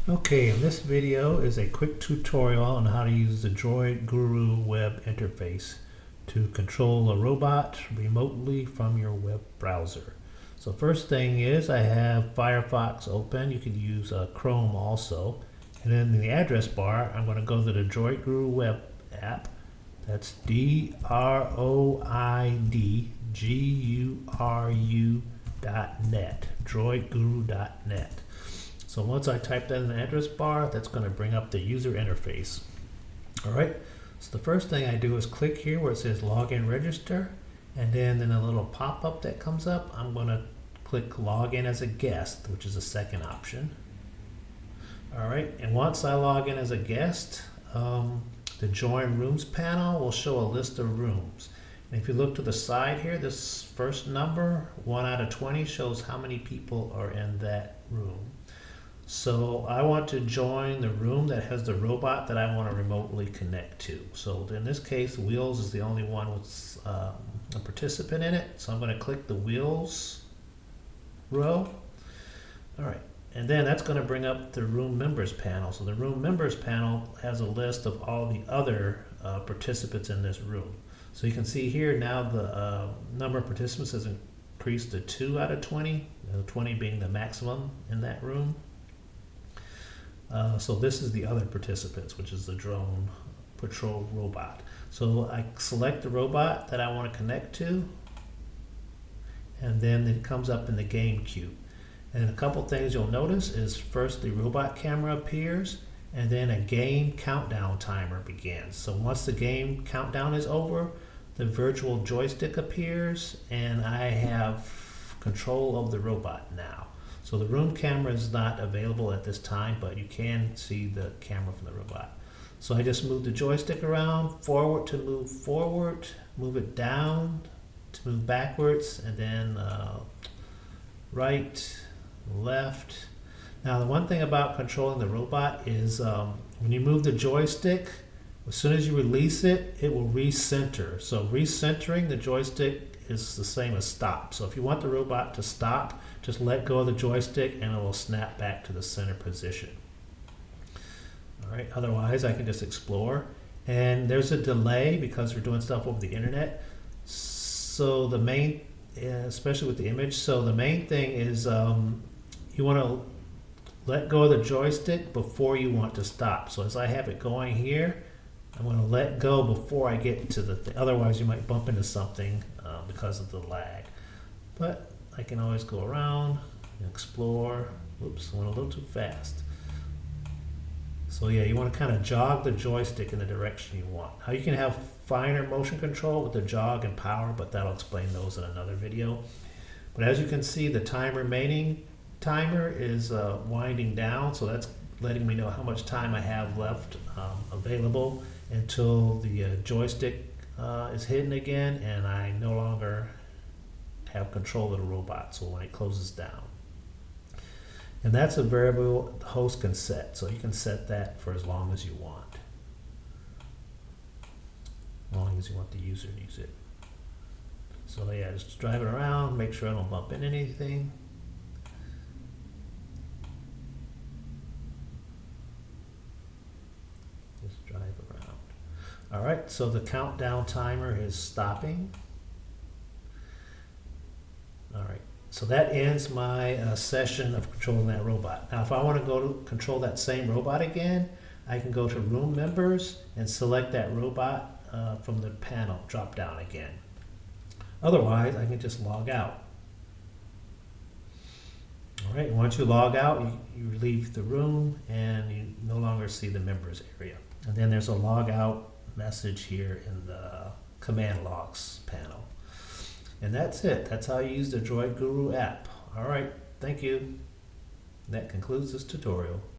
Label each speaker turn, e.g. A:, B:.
A: Okay, this video is a quick tutorial on how to use the DroidGuru Web interface to control a robot remotely from your web browser. So first thing is I have Firefox open. You can use Chrome also. And then in the address bar, I'm going to go to the DroidGuru Web app. That's DroidGuru.net, DroidGuru.net. So once I type that in the address bar, that's going to bring up the user interface. Alright, so the first thing I do is click here where it says login register, and then in a little pop-up that comes up, I'm going to click login as a guest, which is the second option. Alright, and once I log in as a guest, the join rooms panel will show a list of rooms. And if you look to the side here, this first number, 1 out of 20, shows how many people are in that room. So I want to join the room that has the robot that I want to remotely connect to. So in this case, Wheels is the only one with a participant in it. So I'm going to click the Wheels row. All right, and then that's going to bring up the room members panel. So the room members panel has a list of all the other participants in this room. So you can see here now the number of participants has increased to 2 out of 20, 20 being the maximum in that room. So this is the other participants, which is the drone patrol robot. So I select the robot that I want to connect to, and then it comes up in the Gamecube. And a couple things you'll notice is first the robot camera appears, and then a game countdown timer begins. So once the game countdown is over, the virtual joystick appears, and I have control of the robot now. So the room camera is not available at this time, but you can see the camera from the robot. So I just move the joystick around, forward to move forward, move it down to move backwards, and then right, left. Now the one thing about controlling the robot is when you move the joystick, as soon as you release it, it will recenter. So recentering the joystick is the same as stop. So if you want the robot to stop, just let go of the joystick and it will snap back to the center position. All right, otherwise I can just explore. And there's a delay because we're doing stuff over the internet. So the main, especially with the image, so the main thing is you want to let go of the joystick before you want to stop. So as I have it going here, I'm going to let go before I get to the thing. Otherwise you might bump into something because of the lag. But I can always go around and explore. Oops, I went a little too fast. So yeah, you want to kind of jog the joystick in the direction you want. Now you can have finer motion control with the jog and power, but that'll explain those in another video. But as you can see, the remaining timer is winding down, so that's letting me know how much time I have left available until the joystick is hidden again and I no longer have control of the robot, so when it closes down. And that's a variable the host can set, so you can set that for as long as you want. As long as you want the user to use it. So yeah, just drive it around, make sure I don't bump into anything. Just drive around. Alright, so the countdown timer is stopping. Alright, so that ends my session of controlling that robot. Now if I want to go to control that same robot again, I can go to room members and select that robot from the panel, drop down again. Otherwise, I can just log out. Alright, once you log out, you leave the room and you no longer see the members area. And then there's a log out message here in the command logs panel. And that's it. That's how you use the DroidGuru app. All right, thank you. That concludes this tutorial.